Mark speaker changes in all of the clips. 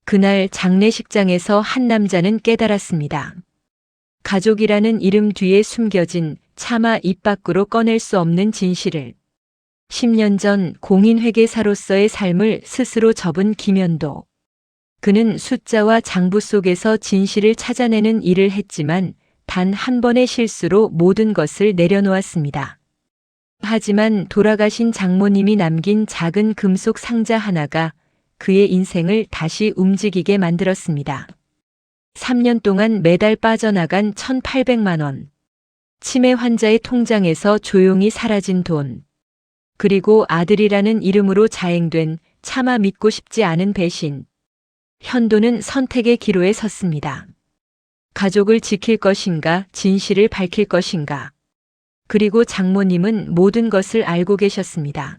Speaker 1: 그날 장례식장에서 한 남자는 깨달았습니다. 가족이라는 이름 뒤에 숨겨진 차마 입 밖으로 꺼낼 수 없는 진실을. 10년 전 공인회계사로서의 삶을 스스로 접은 김현도. 그는 숫자와 장부 속에서 진실을 찾아내는 일을 했지만 단 한 번의 실수로 모든 것을 내려놓았습니다. 하지만 돌아가신 장모님이 남긴 작은 금속 상자 하나가 그의 인생을 다시 움직이게 만들었습니다. 3년 동안 매달 빠져나간 1,800만 원. 치매 환자의 통장에서 조용히 사라진 돈. 그리고 아들이라는 이름으로 자행된 차마 믿고 싶지 않은 배신. 현도는 선택의 기로에 섰습니다. 가족을 지킬 것인가, 진실을 밝힐 것인가. 그리고 장모님은 모든 것을 알고 계셨습니다.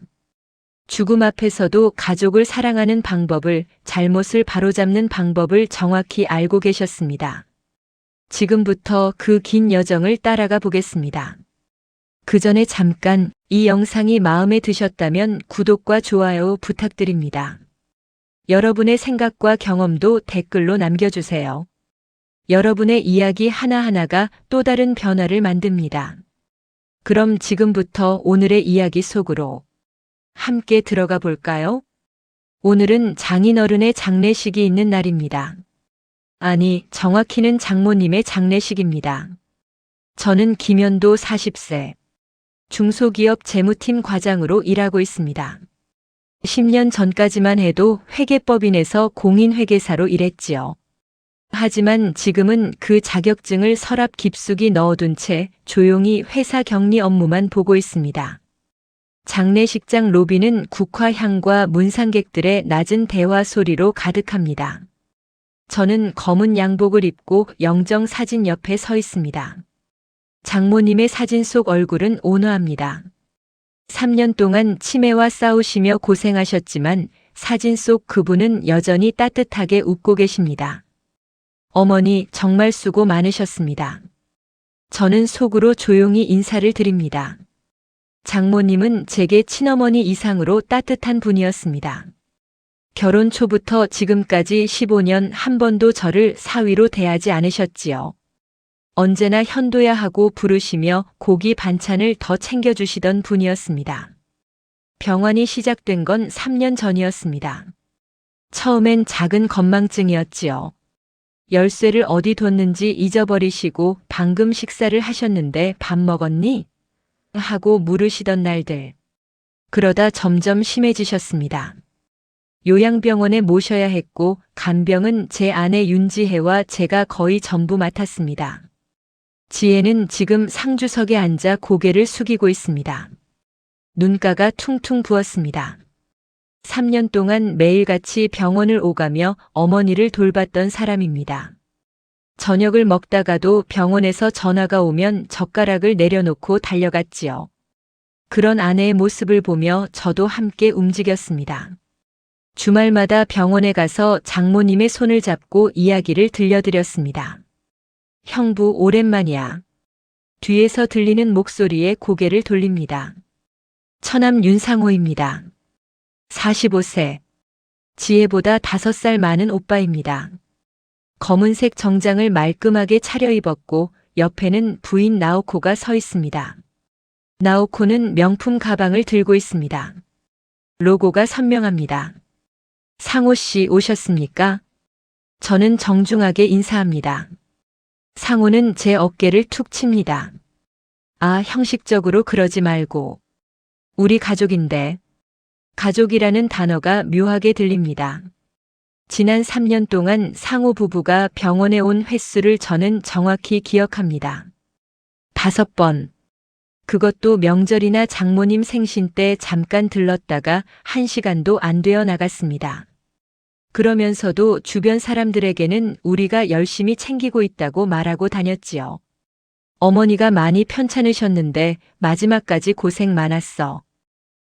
Speaker 1: 죽음 앞에서도 가족을 사랑하는 방법을, 잘못을 바로잡는 방법을 정확히 알고 계셨습니다. 지금부터 그 긴 여정을 따라가 보겠습니다. 그 전에 잠깐 이 영상이 마음에 드셨다면 구독과 좋아요 부탁드립니다. 여러분의 생각과 경험도 댓글로 남겨주세요. 여러분의 이야기 하나하나가 또 다른 변화를 만듭니다. 그럼 지금부터 오늘의 이야기 속으로 함께 들어가 볼까요? 오늘은 장인어른의 장례식이 있는 날입니다. 아니, 정확히는 장모님의 장례식입니다. 저는 김현도 40세. 중소기업 재무팀 과장으로 일하고 있습니다. 10년 전까지만 해도 회계법인에서 공인회계사로 일했지요. 하지만 지금은 그 자격증을 서랍 깊숙이 넣어둔 채 조용히 회사 격리 업무만 보고 있습니다. 장례식장 로비는 국화향과 문상객들의 낮은 대화 소리로 가득합니다. 저는 검은 양복을 입고 영정 사진 옆에 서 있습니다. 장모님의 사진 속 얼굴은 온화합니다. 3년 동안 치매와 싸우시며 고생하셨지만 사진 속 그분은 여전히 따뜻하게 웃고 계십니다. 어머니, 정말 수고 많으셨습니다. 저는 속으로 조용히 인사를 드립니다. 장모님은 제게 친어머니 이상으로 따뜻한 분이었습니다. 결혼 초부터 지금까지 15년 한 번도 저를 사위로 대하지 않으셨지요. 언제나 현도야 하고 부르시며 고기 반찬을 더 챙겨주시던 분이었습니다. 병환이 시작된 건 3년 전이었습니다. 처음엔 작은 건망증이었지요. 열쇠를 어디 뒀는지 잊어버리시고 방금 식사를 하셨는데 밥 먹었니? 하고 물으시던 날들. 그러다 점점 심해지셨습니다. 요양병원에 모셔야 했고 간병은 제 아내 윤지혜와 제가 거의 전부 맡았습니다. 지혜는 지금 상주석에 앉아 고개를 숙이고 있습니다. 눈가가 퉁퉁 부었습니다. 3년 동안 매일같이 병원을 오가며 어머니를 돌봤던 사람입니다. 저녁을 먹다가도 병원에서 전화가 오면 젓가락을 내려놓고 달려갔지요. 그런 아내의 모습을 보며 저도 함께 움직였습니다. 주말마다 병원에 가서 장모님의 손을 잡고 이야기를 들려드렸습니다. 형부, 오랜만이야. 뒤에서 들리는 목소리에 고개를 돌립니다. 처남 윤상호입니다. 45세. 지혜보다 5살 많은 오빠입니다. 검은색 정장을 말끔하게 차려입었고 옆에는 부인 나오코가 서 있습니다. 나오코는 명품 가방을 들고 있습니다. 로고가 선명합니다. 상호 씨 오셨습니까? 저는 정중하게 인사합니다. 상호는 제 어깨를 툭 칩니다. 아, 형식적으로 그러지 말고. 우리 가족인데. 가족이라는 단어가 묘하게 들립니다. 지난 3년 동안 상호 부부가 병원에 온 횟수를 저는 정확히 기억합니다. 5번. 그것도 명절이나 장모님 생신 때 잠깐 들렀다가 1시간도 안 되어 나갔습니다. 그러면서도 주변 사람들에게는 우리가 열심히 챙기고 있다고 말하고 다녔지요. 어머니가 많이 편찮으셨는데 마지막까지 고생 많았어.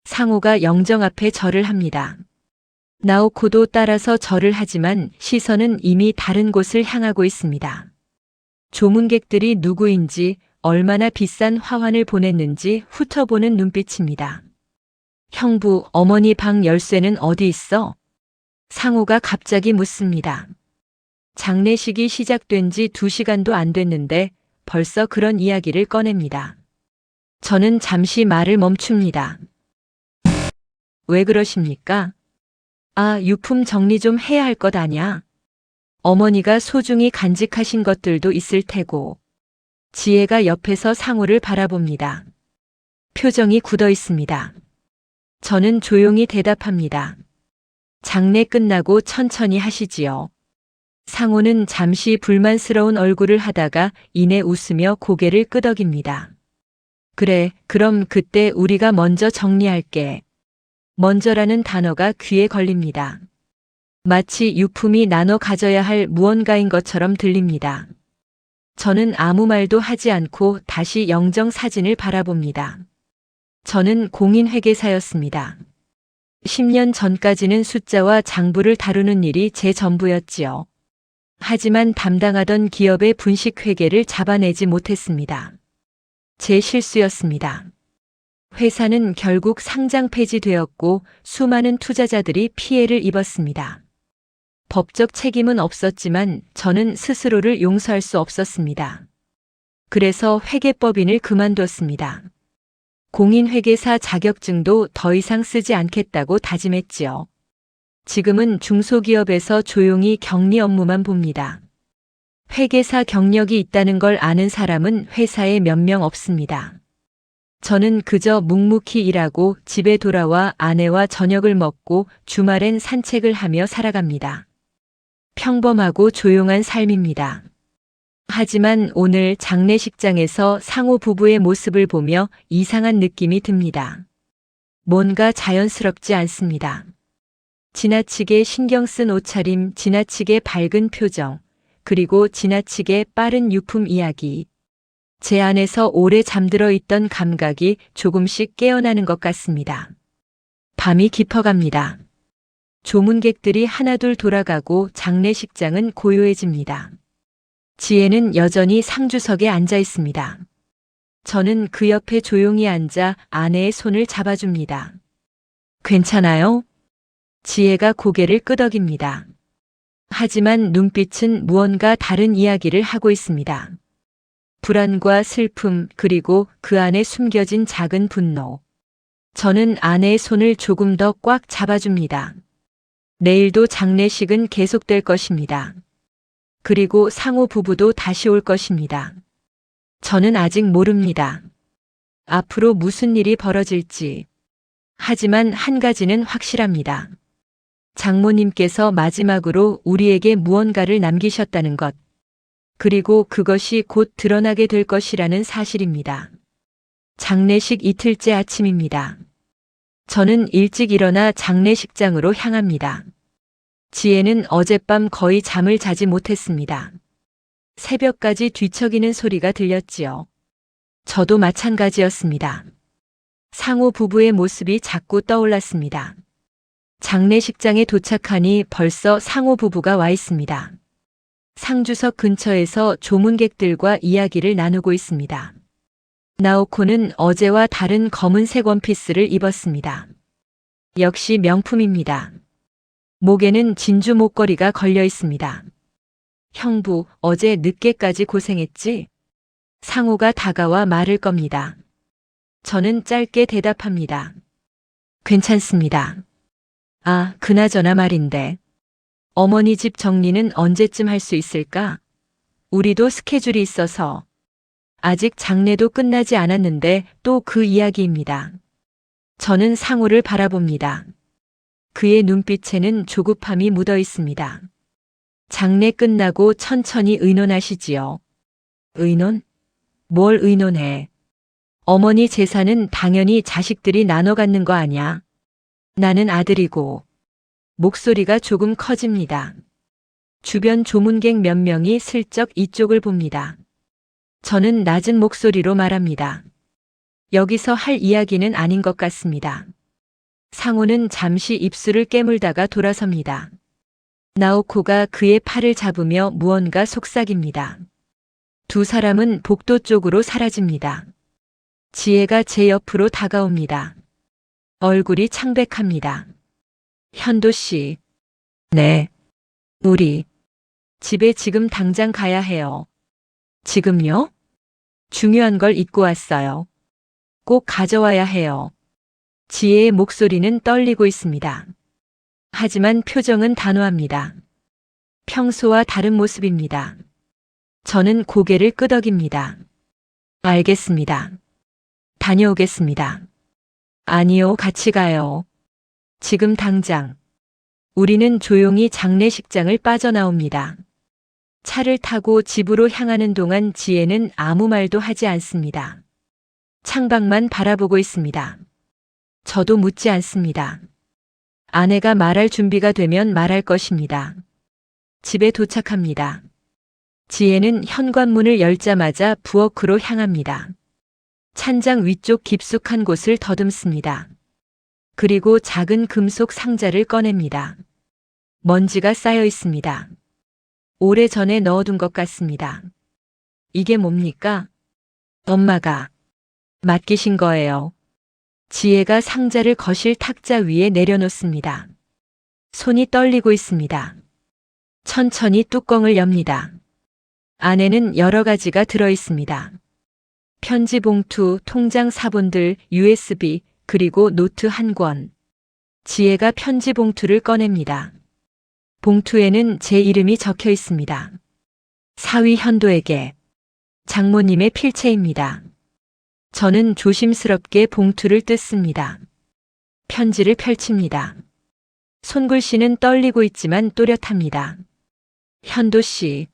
Speaker 1: 상호가 영정 앞에 절을 합니다. 나오코도 따라서 절을 하지만 시선은 이미 다른 곳을 향하고 있습니다. 조문객들이 누구인지, 얼마나 비싼 화환을 보냈는지 훑어보는 눈빛입니다. 형부, 어머니 방 열쇠는 어디 있어? 상호가 갑자기 묻습니다. 장례식이 시작된 지 2시간도 안 됐는데 벌써 그런 이야기를 꺼냅니다. 저는 잠시 말을 멈춥니다. 왜 그러십니까? 아, 유품 정리 좀 해야 할 것 아냐? 어머니가 소중히 간직하신 것들도 있을 테고. 지혜가 옆에서 상호를 바라봅니다. 표정이 굳어 있습니다. 저는 조용히 대답합니다. 장례 끝나고 천천히 하시지요. 상호는 잠시 불만스러운 얼굴을 하다가 이내 웃으며 고개를 끄덕입니다. 그래, 그럼 그때 우리가 먼저 정리할게. 먼저라는 단어가 귀에 걸립니다. 마치 유품이 나눠 가져야 할 무언가인 것처럼 들립니다. 저는 아무 말도 하지 않고 다시 영정 사진을 바라봅니다. 저는 공인회계사였습니다. 10년 전까지는 숫자와 장부를 다루는 일이 제 전부였지요. 하지만 담당하던 기업의 분식회계를 잡아내지 못했습니다. 제 실수였습니다. 회사는 결국 상장 폐지되었고 수많은 투자자들이 피해를 입었습니다. 법적 책임은 없었지만 저는 스스로를 용서할 수 없었습니다. 그래서 회계법인을 그만뒀습니다. 공인회계사 자격증도 더 이상 쓰지 않겠다고 다짐했지요. 지금은 중소기업에서 조용히 격리 업무만 봅니다. 회계사 경력이 있다는 걸 아는 사람은 회사에 몇 명 없습니다. 저는 그저 묵묵히 일하고 집에 돌아와 아내와 저녁을 먹고 주말엔 산책을 하며 살아갑니다. 평범하고 조용한 삶입니다. 하지만 오늘 장례식장에서 상호 부부의 모습을 보며 이상한 느낌이 듭니다. 뭔가 자연스럽지 않습니다. 지나치게 신경 쓴 옷차림, 지나치게 밝은 표정, 그리고 지나치게 빠른 유품 이야기. 제 안에서 오래 잠들어 있던 감각이 조금씩 깨어나는 것 같습니다. 밤이 깊어갑니다. 조문객들이 하나둘 돌아가고 장례식장은 고요해집니다. 지혜는 여전히 상주석에 앉아 있습니다. 저는 그 옆에 조용히 앉아 아내의 손을 잡아줍니다. 괜찮아요? 지혜가 고개를 끄덕입니다. 하지만 눈빛은 무언가 다른 이야기를 하고 있습니다. 불안과 슬픔, 그리고 그 안에 숨겨진 작은 분노. 저는 아내의 손을 조금 더 꽉 잡아줍니다. 내일도 장례식은 계속될 것입니다. 그리고 상호 부부도 다시 올 것입니다. 저는 아직 모릅니다. 앞으로 무슨 일이 벌어질지. 하지만 한 가지는 확실합니다. 장모님께서 마지막으로 우리에게 무언가를 남기셨다는 것. 그리고 그것이 곧 드러나게 될 것이라는 사실입니다. 장례식 이틀째 아침입니다. 저는 일찍 일어나 장례식장으로 향합니다. 지혜는 어젯밤 거의 잠을 자지 못했습니다. 새벽까지 뒤척이는 소리가 들렸지요. 저도 마찬가지였습니다. 상호 부부의 모습이 자꾸 떠올랐습니다. 장례식장에 도착하니 벌써 상호 부부가 와 있습니다. 상주석 근처에서 조문객들과 이야기를 나누고 있습니다. 나오코는 어제와 다른 검은색 원피스를 입었습니다. 역시 명품입니다. 목에는 진주 목걸이가 걸려 있습니다. 형부, 어제 늦게까지 고생했지? 상호가 다가와 말을 겁니다. 저는 짧게 대답합니다. 괜찮습니다. 아, 그나저나 말인데. 어머니 집 정리는 언제쯤 할 수 있을까? 우리도 스케줄이 있어서. 아직 장례도 끝나지 않았는데 또 그 이야기입니다. 저는 상호를 바라봅니다. 그의 눈빛에는 조급함이 묻어 있습니다. 장례 끝나고 천천히 의논하시지요. 의논? 뭘 의논해? 어머니 재산은 당연히 자식들이 나눠 갖는 거 아냐? 나는 아들이고. 목소리가 조금 커집니다. 주변 조문객 몇 명이 슬쩍 이쪽을 봅니다. 저는 낮은 목소리로 말합니다. 여기서 할 이야기는 아닌 것 같습니다. 상호는 잠시 입술을 깨물다가 돌아섭니다. 나오코가 그의 팔을 잡으며 무언가 속삭입니다. 두 사람은 복도 쪽으로 사라집니다. 지혜가 제 옆으로 다가옵니다. 얼굴이 창백합니다. 현도 씨, 네. 우리 집에 지금 당장 가야 해요. 지금요? 중요한 걸 잊고 왔어요. 꼭 가져와야 해요. 지혜의 목소리는 떨리고 있습니다. 하지만 표정은 단호합니다. 평소와 다른 모습입니다. 저는 고개를 끄덕입니다. 알겠습니다. 다녀오겠습니다. 아니요, 같이 가요. 지금 당장. 우리는 조용히 장례식장을 빠져나옵니다. 차를 타고 집으로 향하는 동안 지혜는 아무 말도 하지 않습니다. 창밖만 바라보고 있습니다. 저도 묻지 않습니다. 아내가 말할 준비가 되면 말할 것입니다. 집에 도착합니다. 지혜는 현관문을 열자마자 부엌으로 향합니다. 찬장 위쪽 깊숙한 곳을 더듬습니다. 그리고 작은 금속 상자를 꺼냅니다. 먼지가 쌓여 있습니다. 오래전에 넣어둔 것 같습니다. 이게 뭡니까? 엄마가 맡기신 거예요. 지혜가 상자를 거실 탁자 위에 내려놓습니다. 손이 떨리고 있습니다. 천천히 뚜껑을 엽니다. 안에는 여러 가지가 들어 있습니다. 편지 봉투, 통장 사본들, USB, 그리고 노트 한 권. 지혜가 편지 봉투를 꺼냅니다. 봉투에는 제 이름이 적혀 있습니다. 사위 현도에게. 장모님의 필체입니다. 저는 조심스럽게 봉투를 뜯습니다. 편지를 펼칩니다. 손글씨는 떨리고 있지만 또렷합니다. 현도 씨,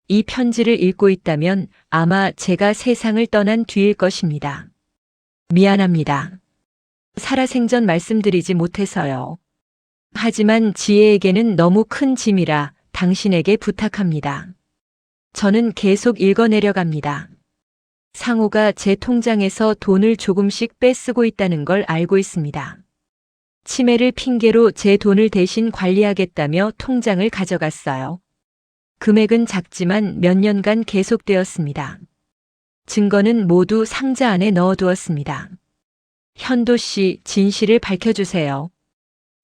Speaker 1: 이 편지를 읽고 있다면 아마 제가 세상을 떠난 뒤일 것입니다. 미안합니다. 살아생전 말씀드리지 못해서요. 하지만 지혜에게는 너무 큰 짐이라 당신에게 부탁합니다. 저는 계속 읽어내려갑니다. 상호가 제 통장에서 돈을 조금씩 빼쓰고 있다는 걸 알고 있습니다. 치매를 핑계로 제 돈을 대신 관리하겠다며 통장을 가져갔어요. 금액은 작지만 몇 년간 계속되었습니다. 증거는 모두 상자 안에 넣어두었습니다. 현도 씨, 진실을 밝혀주세요.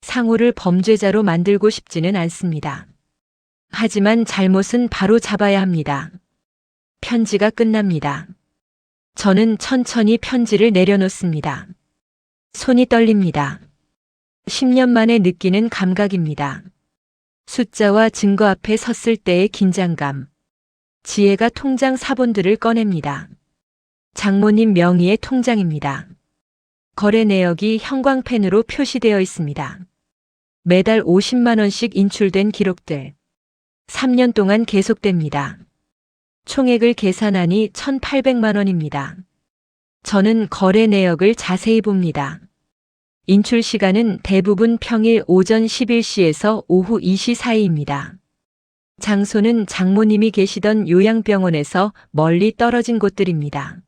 Speaker 1: 상호를 범죄자로 만들고 싶지는 않습니다. 하지만 잘못은 바로 잡아야 합니다. 편지가 끝납니다. 저는 천천히 편지를 내려놓습니다. 손이 떨립니다. 10년 만에 느끼는 감각입니다. 숫자와 증거 앞에 섰을 때의 긴장감. 지혜가 통장 사본들을 꺼냅니다. 장모님 명의의 통장입니다. 거래 내역이 형광펜으로 표시되어 있습니다. 매달 50만 원씩 인출된 기록들. 3년 동안 계속됩니다. 총액을 계산하니 1,800만 원입니다. 저는 거래 내역을 자세히 봅니다. 인출 시간은 대부분 평일 오전 11시에서 오후 2시 사이입니다. 장소는 장모님이 계시던 요양병원에서 멀리 떨어진 곳들입니다.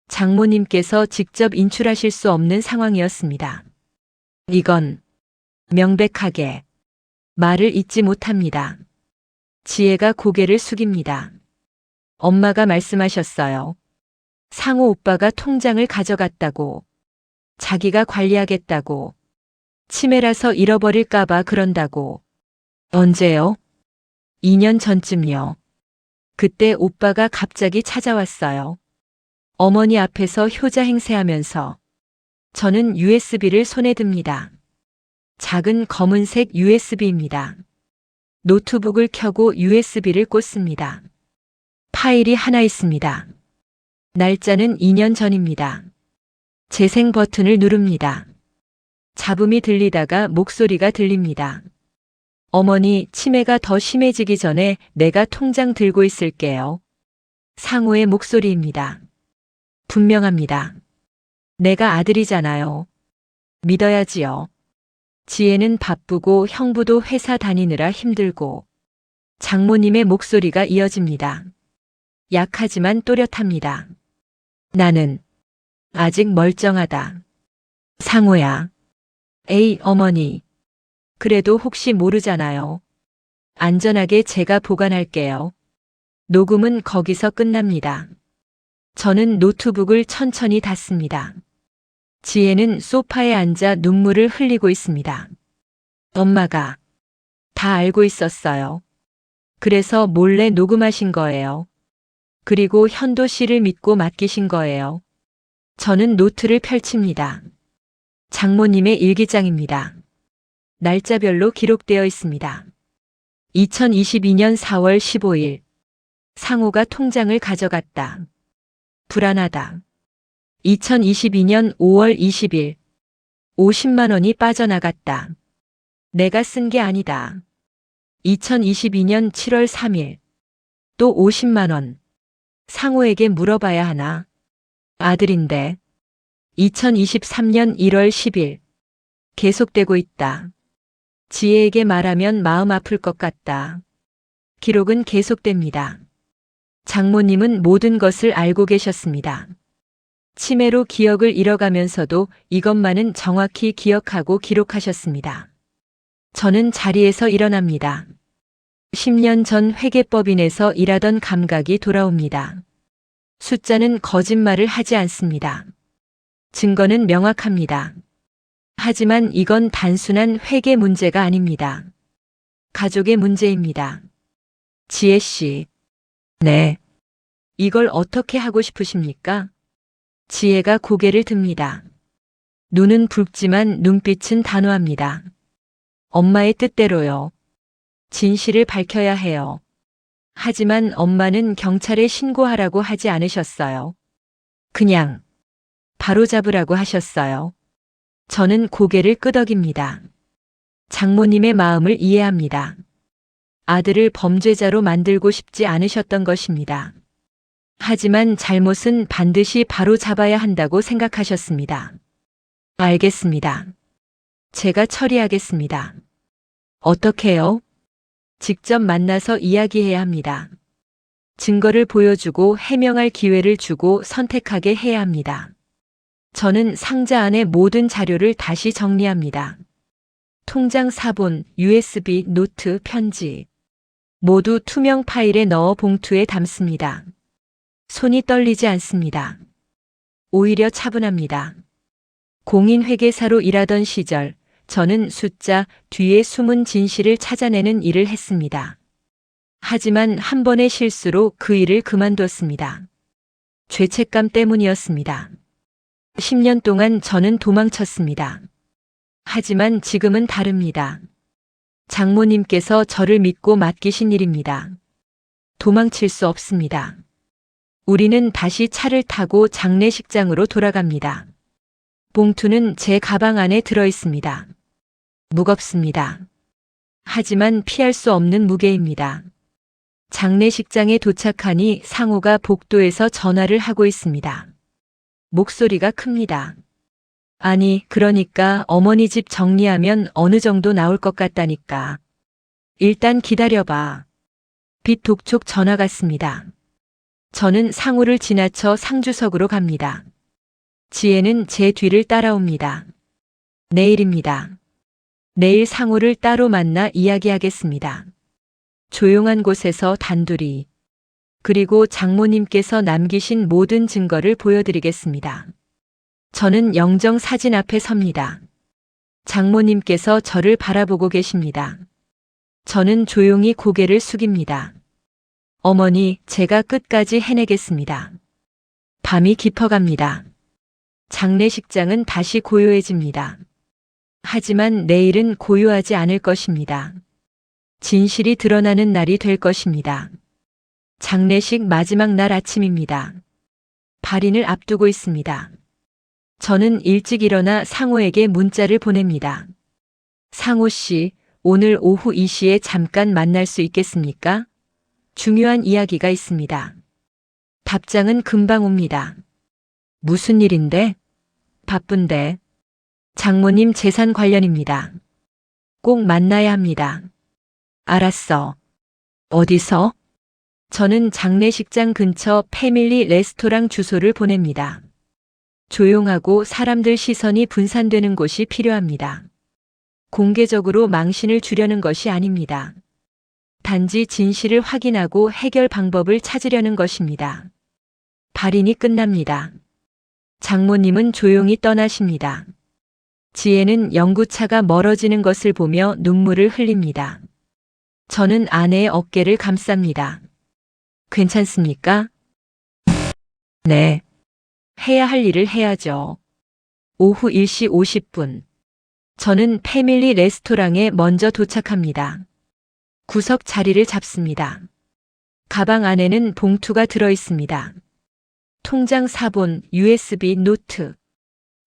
Speaker 1: 장모님께서 직접 인출하실 수 없는 상황이었습니다. 이건 명백하게 말을 잇지 못합니다. 지혜가 고개를 숙입니다. 엄마가 말씀하셨어요. 상호 오빠가 통장을 가져갔다고. 자기가 관리하겠다고. 치매라서 잃어버릴까봐 그런다고. 언제요? 2년 전쯤요. 그때 오빠가 갑자기 찾아왔어요. 어머니 앞에서 효자 행세하면서. 저는 USB를 손에 듭니다. 작은 검은색 USB입니다. 노트북을 켜고 USB를 꽂습니다. 파일이 하나 있습니다. 날짜는 2년 전입니다. 재생 버튼을 누릅니다. 잡음이 들리다가 목소리가 들립니다. 어머니, 치매가 더 심해지기 전에 내가 통장 들고 있을게요. 상호의 목소리입니다. 분명합니다. 내가 아들이잖아요. 믿어야지요. 지혜는 바쁘고 형부도 회사 다니느라 힘들고. 장모님의 목소리가 이어집니다. 약하지만 또렷합니다. 나는 아직 멀쩡하다. 상호야. 에이, 어머니. 그래도 혹시 모르잖아요. 안전하게 제가 보관할게요. 녹음은 거기서 끝납니다. 저는 노트북을 천천히 닫습니다. 지혜는 소파에 앉아 눈물을 흘리고 있습니다. 엄마가 다 알고 있었어요. 그래서 몰래 녹음하신 거예요. 그리고 현도 씨를 믿고 맡기신 거예요. 저는 노트를 펼칩니다. 장모님의 일기장입니다. 날짜별로 기록되어 있습니다. 2022년 4월 15일. 상호가 통장을 가져갔다. 불안하다. 2022년 5월 20일. 50만 원이 빠져나갔다. 내가 쓴 게 아니다. 2022년 7월 3일. 또 50만 원. 상호에게 물어봐야 하나? 아들인데. 2023년 1월 10일. 계속되고 있다. 지혜에게 말하면 마음 아플 것 같다. 기록은 계속됩니다. 장모님은 모든 것을 알고 계셨습니다. 치매로 기억을 잃어가면서도 이것만은 정확히 기억하고 기록하셨습니다. 저는 자리에서 일어납니다. 10년 전 회계법인에서 일하던 감각이 돌아옵니다. 숫자는 거짓말을 하지 않습니다. 증거는 명확합니다. 하지만 이건 단순한 회계 문제가 아닙니다. 가족의 문제입니다. 지혜 씨. 네. 이걸 어떻게 하고 싶으십니까? 지혜가 고개를 듭니다. 눈은 붉지만 눈빛은 단호합니다. 엄마의 뜻대로요. 진실을 밝혀야 해요. 하지만 엄마는 경찰에 신고하라고 하지 않으셨어요. 그냥 바로잡으라고 하셨어요. 저는 고개를 끄덕입니다. 장모님의 마음을 이해합니다. 아들을 범죄자로 만들고 싶지 않으셨던 것입니다. 하지만 잘못은 반드시 바로잡아야 한다고 생각하셨습니다. 알겠습니다. 제가 처리하겠습니다. 어떻게요? 직접 만나서 이야기해야 합니다. 증거를 보여주고 해명할 기회를 주고 선택하게 해야 합니다. 저는 상자 안의 모든 자료를 다시 정리합니다. 통장 사본, USB, 노트, 편지. 모두 투명 파일에 넣어 봉투에 담습니다. 손이 떨리지 않습니다. 오히려 차분합니다. 공인회계사로 일하던 시절, 저는 숫자 뒤에 숨은 진실을 찾아내는 일을 했습니다. 하지만 한 번의 실수로 그 일을 그만뒀습니다. 죄책감 때문이었습니다. 10년 동안 저는 도망쳤습니다. 하지만 지금은 다릅니다. 장모님께서 저를 믿고 맡기신 일입니다. 도망칠 수 없습니다. 우리는 다시 차를 타고 장례식장으로 돌아갑니다. 봉투는 제 가방 안에 들어 있습니다. 무겁습니다. 하지만 피할 수 없는 무게입니다. 장례식장에 도착하니 상호가 복도에서 전화를 하고 있습니다. 목소리가 큽니다. 아니, 그러니까 어머니 집 정리하면 어느 정도 나올 것 같다니까. 일단 기다려봐. 빛 독촉 전화가 왔습니다. 저는 상호를 지나쳐 상주석으로 갑니다. 지혜는 제 뒤를 따라옵니다. 내일입니다. 내일 상호를 따로 만나 이야기하겠습니다. 조용한 곳에서 단둘이. 그리고 장모님께서 남기신 모든 증거를 보여드리겠습니다. 저는 영정 사진 앞에 섭니다. 장모님께서 저를 바라보고 계십니다. 저는 조용히 고개를 숙입니다. 어머니, 제가 끝까지 해내겠습니다. 밤이 깊어갑니다. 장례식장은 다시 고요해집니다. 하지만 내일은 고요하지 않을 것입니다. 진실이 드러나는 날이 될 것입니다. 장례식 마지막 날 아침입니다. 발인을 앞두고 있습니다. 저는 일찍 일어나 상호에게 문자를 보냅니다. 상호 씨, 오늘 오후 2시에 잠깐 만날 수 있겠습니까? 중요한 이야기가 있습니다. 답장은 금방 옵니다. 무슨 일인데? 바쁜데. 장모님 재산 관련입니다. 꼭 만나야 합니다. 알았어. 어디서? 저는 장례식장 근처 패밀리 레스토랑 주소를 보냅니다. 조용하고 사람들 시선이 분산되는 곳이 필요합니다. 공개적으로 망신을 주려는 것이 아닙니다. 단지 진실을 확인하고 해결 방법을 찾으려는 것입니다. 발인이 끝납니다. 장모님은 조용히 떠나십니다. 지혜는 연구차가 멀어지는 것을 보며 눈물을 흘립니다. 저는 아내의 어깨를 감쌉니다. 괜찮습니까? 네. 해야 할 일을 해야죠. 오후 1시 50분. 저는 패밀리 레스토랑에 먼저 도착합니다. 구석 자리를 잡습니다. 가방 안에는 봉투가 들어 있습니다. 통장 사본, USB 노트.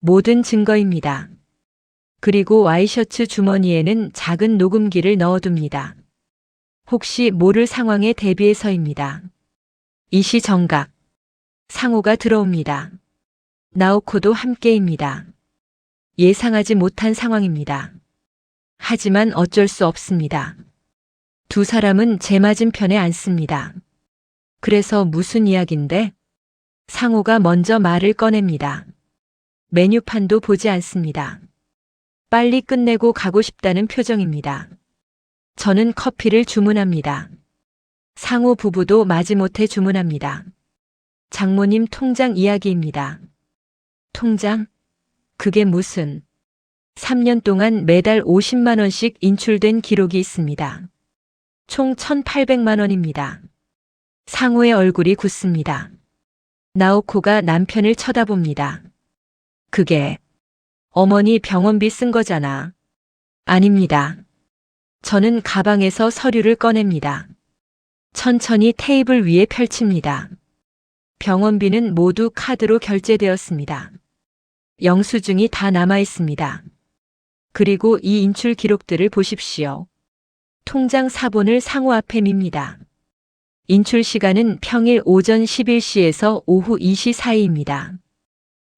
Speaker 1: 모든 증거입니다. 그리고 와이셔츠 주머니에는 작은 녹음기를 넣어둡니다. 혹시 모를 상황에 대비해서입니다. 이시정각. 상호가 들어옵니다. 나오코도 함께입니다. 예상하지 못한 상황입니다. 하지만 어쩔 수 없습니다. 두 사람은 제 맞은편에 앉습니다. 그래서 무슨 이야긴데? 상호가 먼저 말을 꺼냅니다. 메뉴판도 보지 않습니다. 빨리 끝내고 가고 싶다는 표정입니다. 저는 커피를 주문합니다. 상호 부부도 마지못해 주문합니다. 장모님 통장 이야기입니다. 통장? 그게 무슨? 3년 동안 매달 50만 원씩 인출된 기록이 있습니다. 총 1,800만 원입니다. 상호의 얼굴이 굳습니다. 나오코가 남편을 쳐다봅니다. 그게 어머니 병원비 쓴 거잖아. 아닙니다. 저는 가방에서 서류를 꺼냅니다. 천천히 테이블 위에 펼칩니다. 병원비는 모두 카드로 결제되었습니다. 영수증이 다 남아 있습니다. 그리고 이 인출 기록들을 보십시오. 통장 사본을 상호 앞에 밉니다. 인출 시간은 평일 오전 11시에서 오후 2시 사이입니다.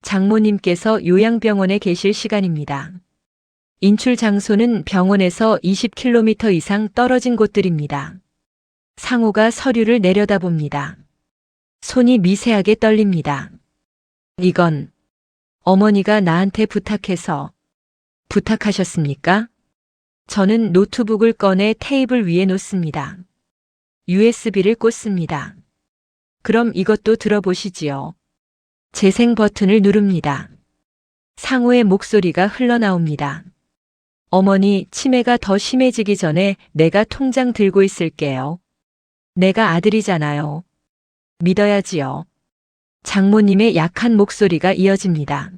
Speaker 1: 장모님께서 요양병원에 계실 시간입니다. 인출 장소는 병원에서 20km 이상 떨어진 곳들입니다. 상호가 서류를 내려다봅니다. 손이 미세하게 떨립니다. 이건 어머니가 나한테 부탁해서. 부탁하셨습니까? 저는 노트북을 꺼내 테이블 위에 놓습니다. USB를 꽂습니다. 그럼 이것도 들어보시지요. 재생 버튼을 누릅니다. 상호의 목소리가 흘러나옵니다. 어머니, 치매가 더 심해지기 전에 내가 통장 들고 있을게요. 내가 아들이잖아요. 믿어야지요. 장모님의 약한 목소리가 이어집니다.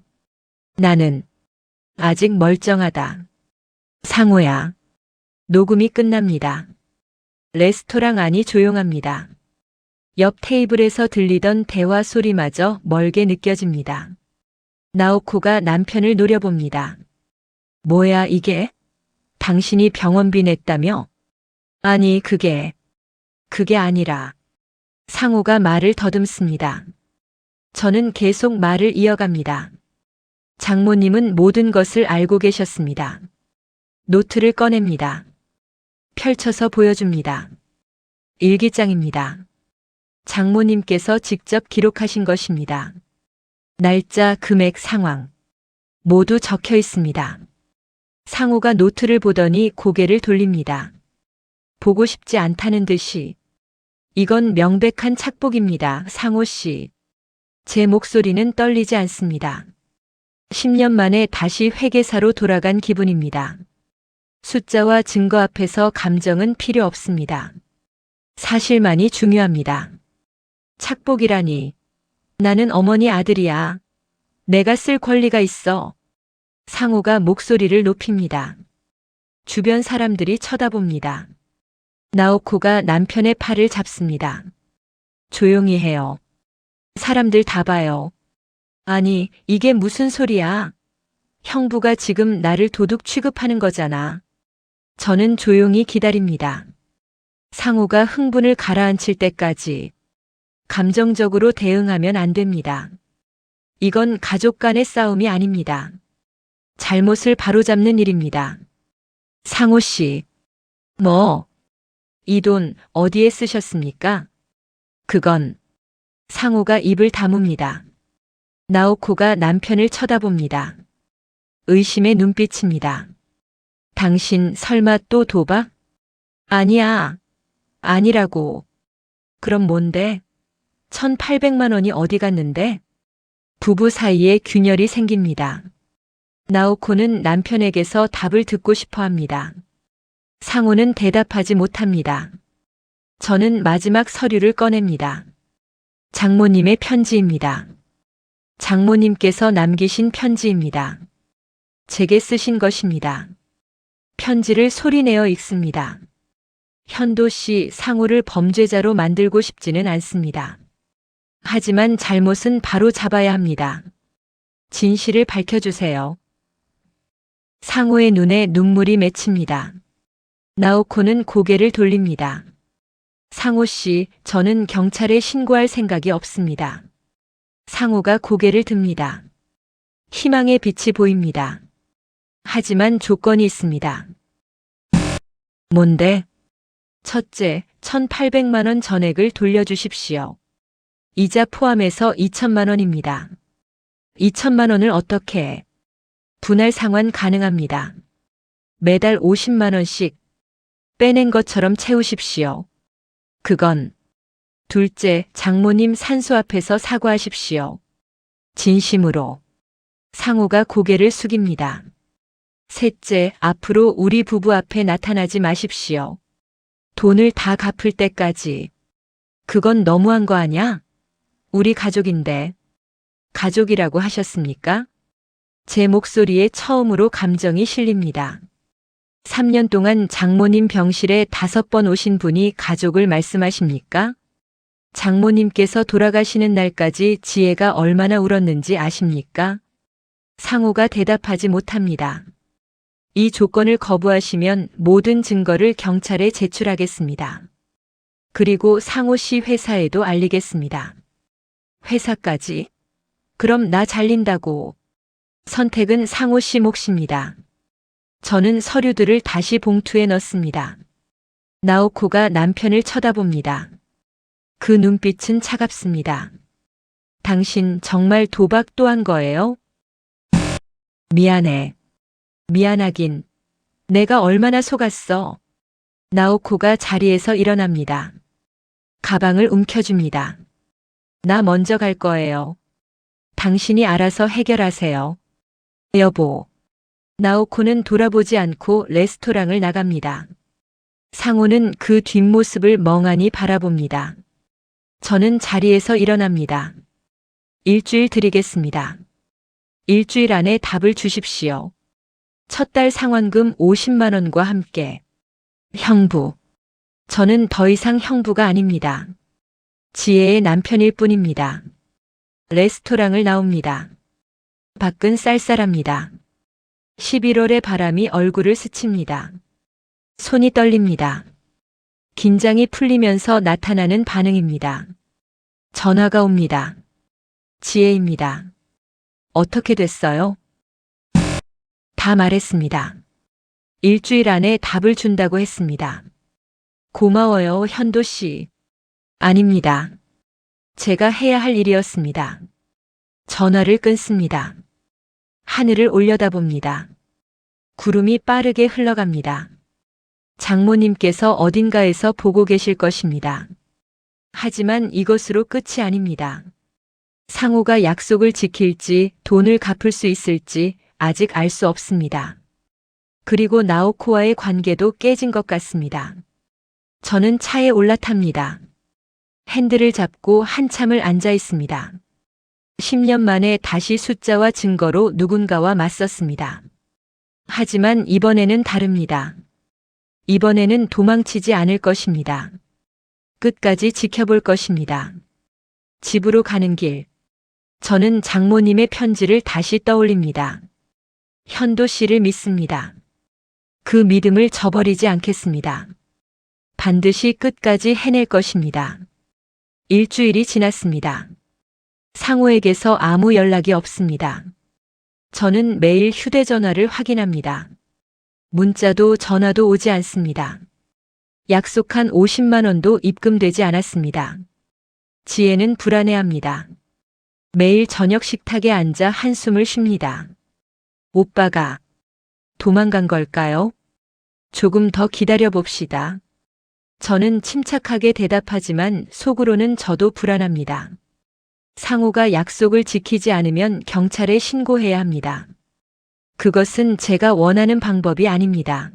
Speaker 1: 나는 아직 멀쩡하다. 상호야. 녹음이 끝납니다. 레스토랑 안이 조용합니다. 옆 테이블에서 들리던 대화 소리마저 멀게 느껴집니다. 나오코가 남편을 노려봅니다. 뭐야 이게? 당신이 병원비 냈다며? 아니 그게 아니라. 상호가 말을 더듬습니다. 저는 계속 말을 이어갑니다. 장모님은 모든 것을 알고 계셨습니다. 노트를 꺼냅니다. 펼쳐서 보여줍니다. 일기장입니다. 장모님께서 직접 기록하신 것입니다. 날짜, 금액, 상황 모두 적혀 있습니다. 상호가 노트를 보더니 고개를 돌립니다. 보고 싶지 않다는 듯이. 이건 명백한 착복입니다, 상호 씨. 제 목소리는 떨리지 않습니다. 10년 만에 다시 회계사로 돌아간 기분입니다. 숫자와 증거 앞에서 감정은 필요 없습니다. 사실만이 중요합니다. 착복이라니. 나는 어머니 아들이야. 내가 쓸 권리가 있어. 상호가 목소리를 높입니다. 주변 사람들이 쳐다봅니다. 나오코가 남편의 팔을 잡습니다. 조용히 해요. 사람들 다 봐요. 아니, 이게 무슨 소리야? 형부가 지금 나를 도둑 취급하는 거잖아. 저는 조용히 기다립니다. 상호가 흥분을 가라앉힐 때까지. 감정적으로 대응하면 안 됩니다. 이건 가족 간의 싸움이 아닙니다. 잘못을 바로잡는 일입니다. 상호 씨. 뭐? 이 돈 어디에 쓰셨습니까? 그건. 상호가 입을 다뭅니다. 나오코가 남편을 쳐다봅니다. 의심의 눈빛입니다. 당신 설마 또 도박? 아니야. 아니라고. 그럼 뭔데? 1,800만 원이 어디 갔는데? 부부 사이에 균열이 생깁니다. 나오코는 남편에게서 답을 듣고 싶어 합니다. 상호는 대답하지 못합니다. 저는 마지막 서류를 꺼냅니다. 장모님의 편지입니다. 장모님께서 남기신 편지입니다. 제게 쓰신 것입니다. 편지를 소리내어 읽습니다. 현도 씨, 상호를 범죄자로 만들고 싶지는 않습니다. 하지만 잘못은 바로 잡아야 합니다. 진실을 밝혀주세요. 상호의 눈에 눈물이 맺힙니다. 나오코는 고개를 돌립니다. 상호 씨, 저는 경찰에 신고할 생각이 없습니다. 상호가 고개를 듭니다. 희망의 빛이 보입니다. 하지만 조건이 있습니다. 뭔데? 첫째, 1,800만 원 전액을 돌려주십시오. 이자 포함해서 2천만 원입니다. 2천만 원을 어떻게 해? 분할 상환 가능합니다. 매달 50만 원씩 빼낸 것처럼 채우십시오. 그건. 둘째, 장모님 산소 앞에서 사과하십시오. 진심으로. 상호가 고개를 숙입니다. 셋째, 앞으로 우리 부부 앞에 나타나지 마십시오. 돈을 다 갚을 때까지. 그건 너무한 거 아냐? 우리 가족인데. 가족이라고 하셨습니까? 제 목소리에 처음으로 감정이 실립니다. 3년 동안 장모님 병실에 5번 오신 분이 가족을 말씀하십니까? 장모님께서 돌아가시는 날까지 지혜가 얼마나 울었는지 아십니까? 상호가 대답하지 못합니다. 이 조건을 거부하시면 모든 증거를 경찰에 제출하겠습니다. 그리고 상호 씨 회사에도 알리겠습니다. 회사까지? 그럼 나 잘린다고. 선택은 상호 씨 몫입니다. 저는 서류들을 다시 봉투에 넣습니다. 나오코가 남편을 쳐다봅니다. 그 눈빛은 차갑습니다. 당신 정말 도박 또 한 거예요? 미안해. 미안하긴. 내가 얼마나 속았어. 나오코가 자리에서 일어납니다. 가방을 움켜줍니다. 나 먼저 갈 거예요. 당신이 알아서 해결하세요. 여보. 나오코는 돌아보지 않고 레스토랑을 나갑니다. 상호는 그 뒷모습을 멍하니 바라봅니다. 저는 자리에서 일어납니다. 일주일 드리겠습니다. 일주일 안에 답을 주십시오. 첫 달 상환금 50만 원과 함께. 형부. 저는 더 이상 형부가 아닙니다. 지혜의 남편일 뿐입니다. 레스토랑을 나옵니다. 밖은 쌀쌀합니다. 11월의 바람이 얼굴을 스칩니다. 손이 떨립니다. 긴장이 풀리면서 나타나는 반응입니다. 전화가 옵니다. 지혜입니다. 어떻게 됐어요? 다 말했습니다. 일주일 안에 답을 준다고 했습니다. 고마워요, 현도 씨. 아닙니다. 제가 해야 할 일이었습니다. 전화를 끊습니다. 하늘을 올려다봅니다. 구름이 빠르게 흘러갑니다. 장모님께서 어딘가에서 보고 계실 것입니다. 하지만 이것으로 끝이 아닙니다. 상호가 약속을 지킬지 돈을 갚을 수 있을지 아직 알 수 없습니다. 그리고 나오코와의 관계도 깨진 것 같습니다. 저는 차에 올라탑니다. 핸들을 잡고 한참을 앉아 있습니다. 10년 만에 다시 숫자와 증거로 누군가와 맞섰습니다. 하지만 이번에는 다릅니다. 이번에는 도망치지 않을 것입니다. 끝까지 지켜볼 것입니다. 집으로 가는 길. 저는 장모님의 편지를 다시 떠올립니다. 현도 씨를 믿습니다. 그 믿음을 저버리지 않겠습니다. 반드시 끝까지 해낼 것입니다. 일주일이 지났습니다. 상호에게서 아무 연락이 없습니다. 저는 매일 휴대전화를 확인합니다. 문자도 전화도 오지 않습니다. 약속한 50만 원도 입금되지 않았습니다. 지혜는 불안해합니다. 매일 저녁 식탁에 앉아 한숨을 쉽니다. 오빠가 도망간 걸까요? 조금 더 기다려 봅시다. 저는 침착하게 대답하지만 속으로는 저도 불안합니다. 상호가 약속을 지키지 않으면 경찰에 신고해야 합니다. 그것은 제가 원하는 방법이 아닙니다.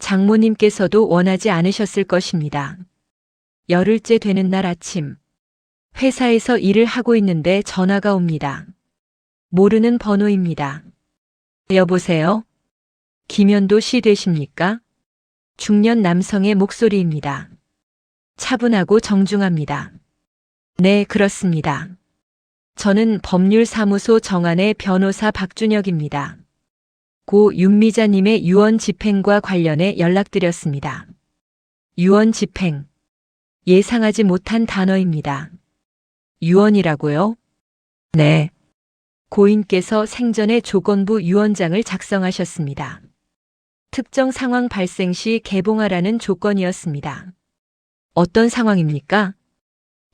Speaker 1: 장모님께서도 원하지 않으셨을 것입니다. 열흘째 되는 날 아침, 회사에서 일을 하고 있는데 전화가 옵니다. 모르는 번호입니다. 여보세요? 김현도 씨 되십니까? 중년 남성의 목소리입니다. 차분하고 정중합니다. 네, 그렇습니다. 저는 법률사무소 정안의 변호사 박준혁입니다. 고 윤미자님의 유언 집행과 관련해 연락드렸습니다. 유언 집행. 예상하지 못한 단어입니다. 유언이라고요? 네. 고인께서 생전에 조건부 유언장을 작성하셨습니다. 특정 상황 발생 시 개봉하라는 조건이었습니다. 어떤 상황입니까?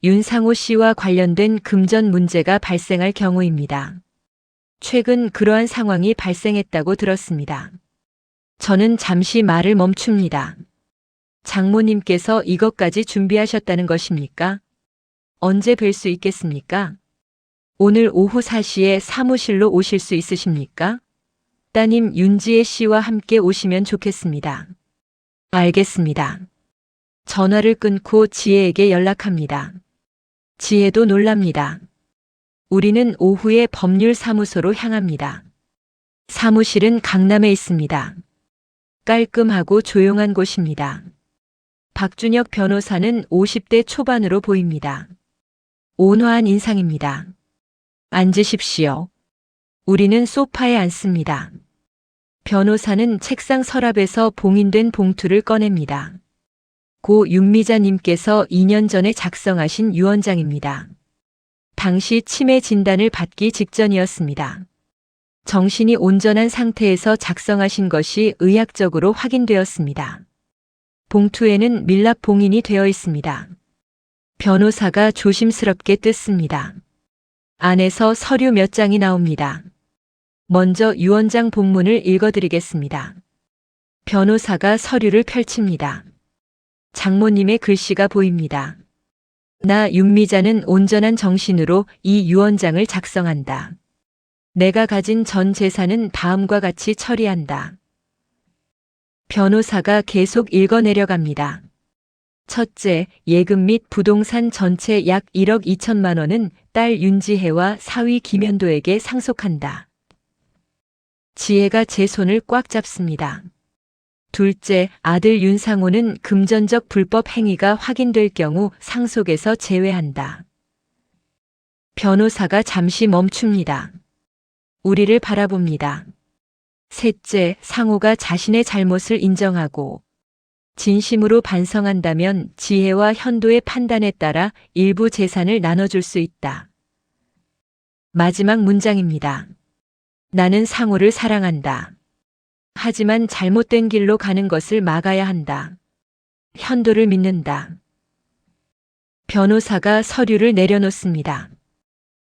Speaker 1: 윤상호 씨와 관련된 금전 문제가 발생할 경우입니다. 최근 그러한 상황이 발생했다고 들었습니다. 저는 잠시 말을 멈춥니다. 장모님께서 이것까지 준비하셨다는 것입니까? 언제 뵐 수 있겠습니까? 오늘 오후 4시에 사무실로 오실 수 있으십니까? 따님 윤지혜 씨와 함께 오시면 좋겠습니다. 알겠습니다. 전화를 끊고 지혜에게 연락합니다. 지혜도 놀랍니다. 우리는 오후에 법률사무소로 향합니다. 사무실은 강남에 있습니다. 깔끔하고 조용한 곳입니다. 박준혁 변호사는 50대 초반으로 보입니다. 온화한 인상입니다. 앉으십시오. 우리는 소파에 앉습니다. 변호사는 책상 서랍에서 봉인된 봉투를 꺼냅니다. 고 윤미자님께서 2년 전에 작성하신 유언장입니다. 당시 치매 진단을 받기 직전이었습니다. 정신이 온전한 상태에서 작성하신 것이 의학적으로 확인되었습니다. 봉투에는 밀랍 봉인이 되어 있습니다. 변호사가 조심스럽게 뜯습니다. 안에서 서류 몇 장이 나옵니다. 먼저 유언장 본문을 읽어드리겠습니다. 변호사가 서류를 펼칩니다. 장모님의 글씨가 보입니다. 나 윤미자는 온전한 정신으로 이 유언장을 작성한다. 내가 가진 전 재산은 다음과 같이 처리한다. 변호사가 계속 읽어내려갑니다. 첫째, 예금 및 부동산 전체 약 1억 2천만 원은 딸 윤지혜와 사위 김현도에게 상속한다. 지혜가 제 손을 꽉 잡습니다. 둘째, 아들 윤상호는 금전적 불법 행위가 확인될 경우 상속에서 제외한다. 변호사가 잠시 멈춥니다. 우리를 바라봅니다. 셋째, 상호가 자신의 잘못을 인정하고 진심으로 반성한다면 지혜와 현도의 판단에 따라 일부 재산을 나눠줄 수 있다. 마지막 문장입니다. 나는 상호를 사랑한다. 하지만 잘못된 길로 가는 것을 막아야 한다. 현도를 믿는다. 변호사가 서류를 내려놓습니다.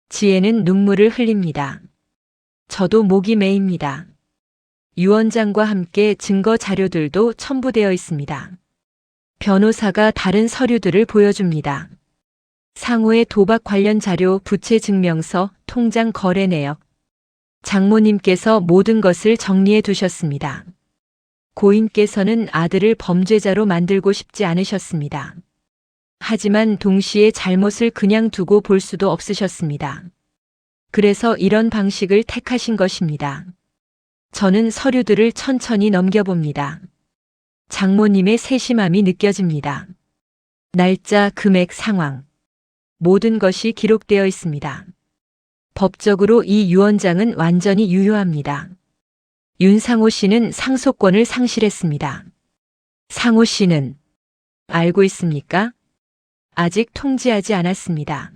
Speaker 1: 지혜는 눈물을 흘립니다. 저도 목이 메입니다. 유언장과 함께 증거 자료들도 첨부되어 있습니다. 변호사가 다른 서류들을 보여줍니다. 상호의 도박 관련 자료, 부채 증명서, 통장 거래 내역. 장모님께서 모든 것을 정리해 두셨습니다. 고인께서는 아들을 범죄자로 만들고 싶지 않으셨습니다. 하지만 동시에 잘못을 그냥 두고 볼 수도 없으셨습니다. 그래서 이런 방식을 택하신 것입니다. 저는 서류들을 천천히 넘겨봅니다. 장모님의 세심함이 느껴집니다. 날짜, 금액, 상황. 모든 것이 기록되어 있습니다. 법적으로 이 유언장은 완전히 유효합니다. 윤상호 씨는 상속권을 상실했습니다. 상호 씨는 알고 있습니까? 아직 통지하지 않았습니다.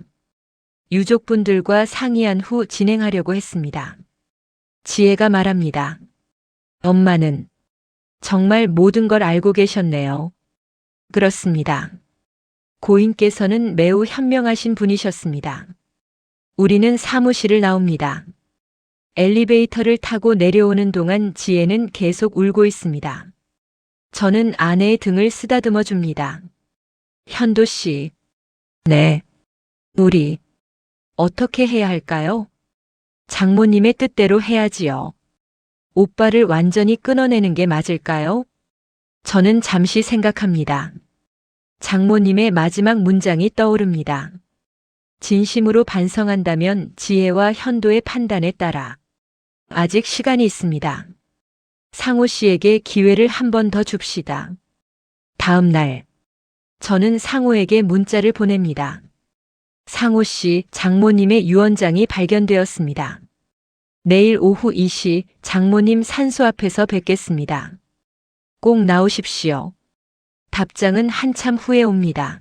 Speaker 1: 유족분들과 상의한 후 진행하려고 했습니다. 지혜가 말합니다. 엄마는 정말 모든 걸 알고 계셨네요. 그렇습니다. 고인께서는 매우 현명하신 분이셨습니다. 우리는 사무실을 나옵니다. 엘리베이터를 타고 내려오는 동안 지혜는 계속 울고 있습니다. 저는 아내의 등을 쓰다듬어 줍니다. 현도 씨. 네. 우리 어떻게 해야 할까요? 장모님의 뜻대로 해야지요. 오빠를 완전히 끊어내는 게 맞을까요? 저는 잠시 생각합니다. 장모님의 마지막 문장이 떠오릅니다. 진심으로 반성한다면 지혜와 현도의 판단에 따라. 아직 시간이 있습니다. 상호 씨에게 기회를 한 번 더 줍시다. 다음 날, 저는 상호에게 문자를 보냅니다. 상호 씨, 장모님의 유언장이 발견되었습니다. 내일 오후 2시 장모님 산소 앞에서 뵙겠습니다. 꼭 나오십시오. 답장은 한참 후에 옵니다.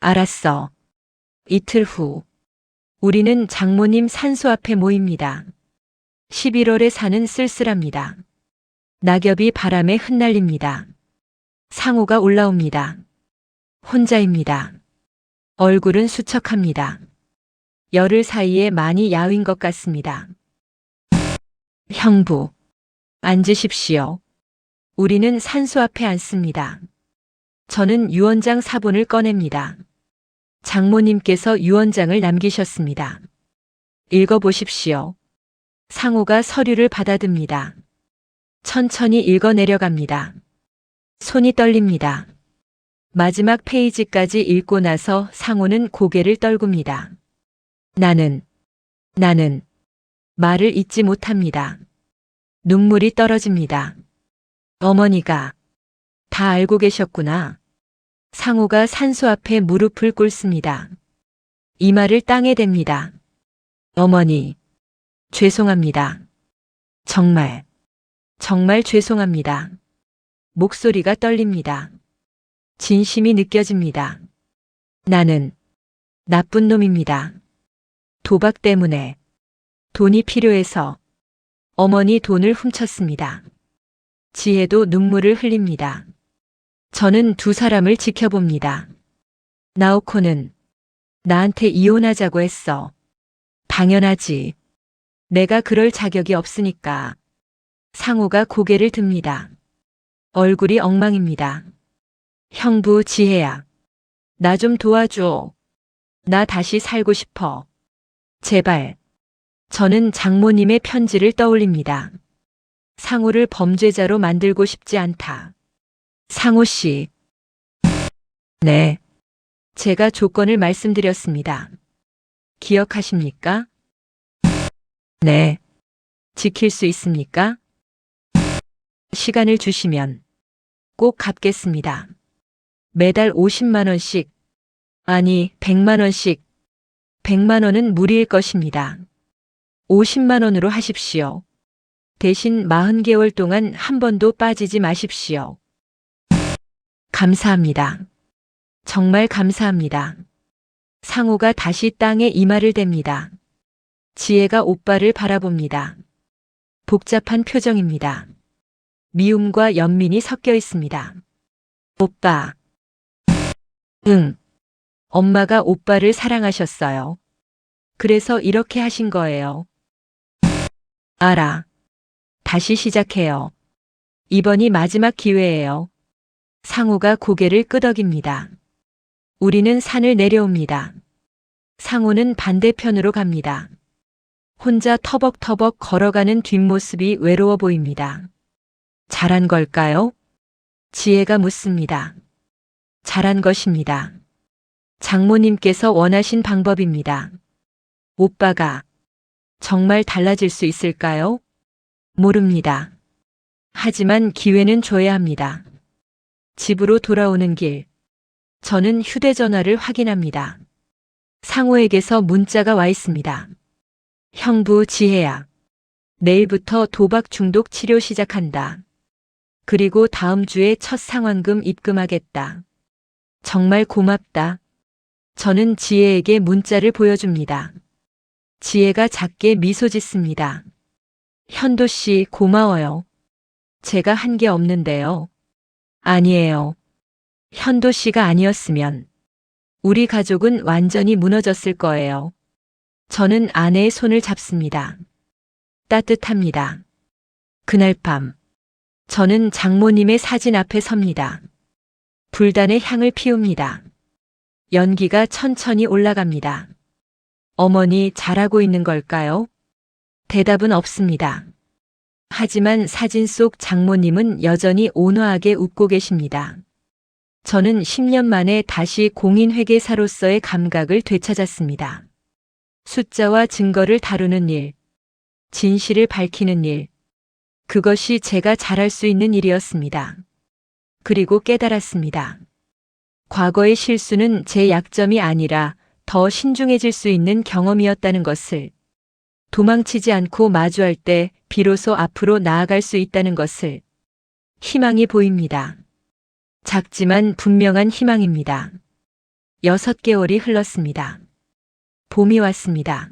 Speaker 1: 알았어. 이틀 후, 우리는 장모님 산소 앞에 모입니다. 11월의 산은 쓸쓸합니다. 낙엽이 바람에 흩날립니다. 상호가 올라옵니다. 혼자입니다. 얼굴은 수척합니다. 열흘 사이에 많이 야윈 것 같습니다. 형부, 앉으십시오. 우리는 산소 앞에 앉습니다. 저는 유언장 사본을 꺼냅니다. 장모님께서 유언장을 남기셨습니다. 읽어보십시오. 상호가 서류를 받아듭니다. 천천히 읽어 내려갑니다. 손이 떨립니다. 마지막 페이지까지 읽고 나서 상호는 고개를 떨굽니다. 나는 말을 잇지 못합니다. 눈물이 떨어집니다. 어머니가 다 알고 계셨구나. 상호가 산소 앞에 무릎을 꿇습니다. 이마를 땅에 댑니다. 어머니, 죄송합니다. 정말 죄송합니다. 목소리가 떨립니다. 진심이 느껴집니다. 나는 나쁜 놈입니다. 도박 때문에 돈이 필요해서 어머니 돈을 훔쳤습니다. 지혜도 눈물을 흘립니다. 저는 두 사람을 지켜봅니다. 나오코는 나한테 이혼하자고 했어. 당연하지. 내가 그럴 자격이 없으니까. 상호가 고개를 듭니다. 얼굴이 엉망입니다. 형부 지혜야. 나 좀 도와줘. 나 다시 살고 싶어. 제발. 저는 장모님의 편지를 떠올립니다. 상호를 범죄자로 만들고 싶지 않다. 상호 씨. 네. 제가 조건을 말씀드렸습니다. 기억하십니까? 네. 지킬 수 있습니까? 시간을 주시면 꼭 갚겠습니다. 매달 50만 원씩, 아니 100만 원씩. 100만 원은 무리일 것입니다. 50만 원으로 하십시오. 대신 40개월 동안 한 번도 빠지지 마십시오. 감사합니다. 정말 감사합니다. 상호가 다시 땅에 이마를 댑니다. 지혜가 오빠를 바라봅니다. 복잡한 표정입니다. 미움과 연민이 섞여 있습니다. 오빠. 응. 엄마가 오빠를 사랑하셨어요. 그래서 이렇게 하신 거예요. 알아. 다시 시작해요. 이번이 마지막 기회예요. 상호가 고개를 끄덕입니다. 우리는 산을 내려옵니다. 상호는 반대편으로 갑니다. 혼자 터벅터벅 걸어가는 뒷모습이 외로워 보입니다. 잘한 걸까요? 지혜가 묻습니다. 잘한 것입니다. 장모님께서 원하신 방법입니다. 오빠가 정말 달라질 수 있을까요? 모릅니다. 하지만 기회는 줘야 합니다. 집으로 돌아오는 길, 저는 휴대전화를 확인합니다. 상호에게서 문자가 와 있습니다. 형부 지혜야. 내일부터 도박 중독 치료 시작한다. 그리고 다음 주에 첫 상환금 입금하겠다. 정말 고맙다. 저는 지혜에게 문자를 보여줍니다. 지혜가 작게 미소 짓습니다. 현도 씨 고마워요. 제가 한 게 없는데요. 아니에요. 현도 씨가 아니었으면 우리 가족은 완전히 무너졌을 거예요. 저는 아내의 손을 잡습니다. 따뜻합니다. 그날 밤, 저는 장모님의 사진 앞에 섭니다. 불단의 향을 피웁니다. 연기가 천천히 올라갑니다. 어머니 잘하고 있는 걸까요? 대답은 없습니다. 하지만 사진 속 장모님은 여전히 온화하게 웃고 계십니다. 저는 10년 만에 다시 공인회계사로서의 감각을 되찾았습니다. 숫자와 증거를 다루는 일, 진실을 밝히는 일, 그것이 제가 잘할 수 있는 일이었습니다. 그리고 깨달았습니다. 과거의 실수는 제 약점이 아니라 더 신중해질 수 있는 경험이었다는 것을, 도망치지 않고 마주할 때 비로소 앞으로 나아갈 수 있다는 것을, 희망이 보입니다. 작지만 분명한 희망입니다. 6개월이 흘렀습니다. 봄이 왔습니다.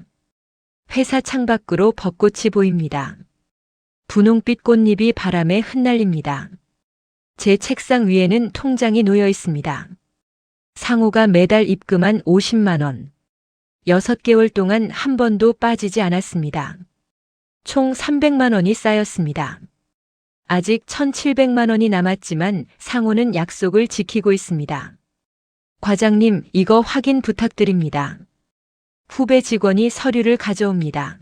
Speaker 1: 회사 창밖으로 벚꽃이 보입니다. 분홍빛 꽃잎이 바람에 흩날립니다. 제 책상 위에는 통장이 놓여 있습니다. 상호가 매달 입금한 50만 원. 6개월 동안 한 번도 빠지지 않았습니다. 총 300만 원이 쌓였습니다. 아직 1,700만 원이 남았지만 상호는 약속을 지키고 있습니다. 과장님, 이거 확인 부탁드립니다. 후배 직원이 서류를 가져옵니다.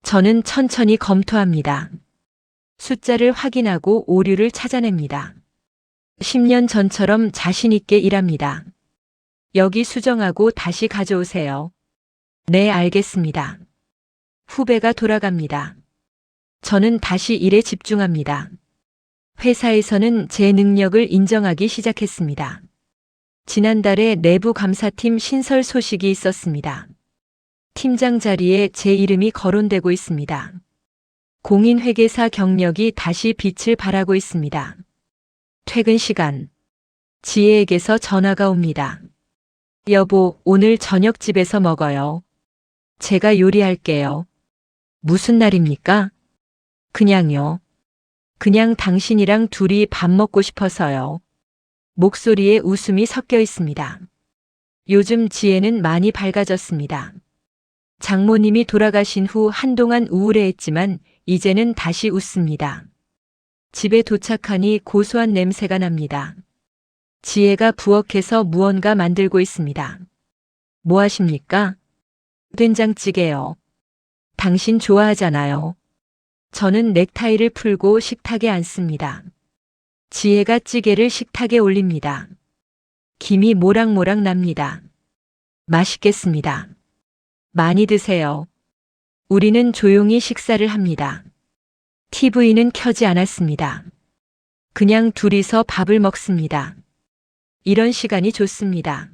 Speaker 1: 저는 천천히 검토합니다. 숫자를 확인하고 오류를 찾아냅니다. 10년 전처럼 자신 있게 일합니다. 여기 수정하고 다시 가져오세요. 네, 알겠습니다. 후배가 돌아갑니다. 저는 다시 일에 집중합니다. 회사에서는 제 능력을 인정하기 시작했습니다. 지난달에 내부 감사팀 신설 소식이 있었습니다. 팀장 자리에 제 이름이 거론되고 있습니다. 공인회계사 경력이 다시 빛을 발하고 있습니다. 퇴근 시간. 지혜에게서 전화가 옵니다. 여보, 오늘 저녁 집에서 먹어요. 제가 요리할게요. 무슨 날입니까? 그냥요. 그냥 당신이랑 둘이 밥 먹고 싶어서요. 목소리에 웃음이 섞여 있습니다. 요즘 지혜는 많이 밝아졌습니다. 장모님이 돌아가신 후 한동안 우울해했지만 이제는 다시 웃습니다. 집에 도착하니 고소한 냄새가 납니다. 지혜가 부엌에서 무언가 만들고 있습니다. 뭐 하십니까? 된장찌개요. 당신 좋아하잖아요. 저는 넥타이를 풀고 식탁에 앉습니다. 지혜가 찌개를 식탁에 올립니다. 김이 모락모락 납니다. 맛있겠습니다. 많이 드세요. 우리는 조용히 식사를 합니다. TV는 켜지 않았습니다. 그냥 둘이서 밥을 먹습니다. 이런 시간이 좋습니다.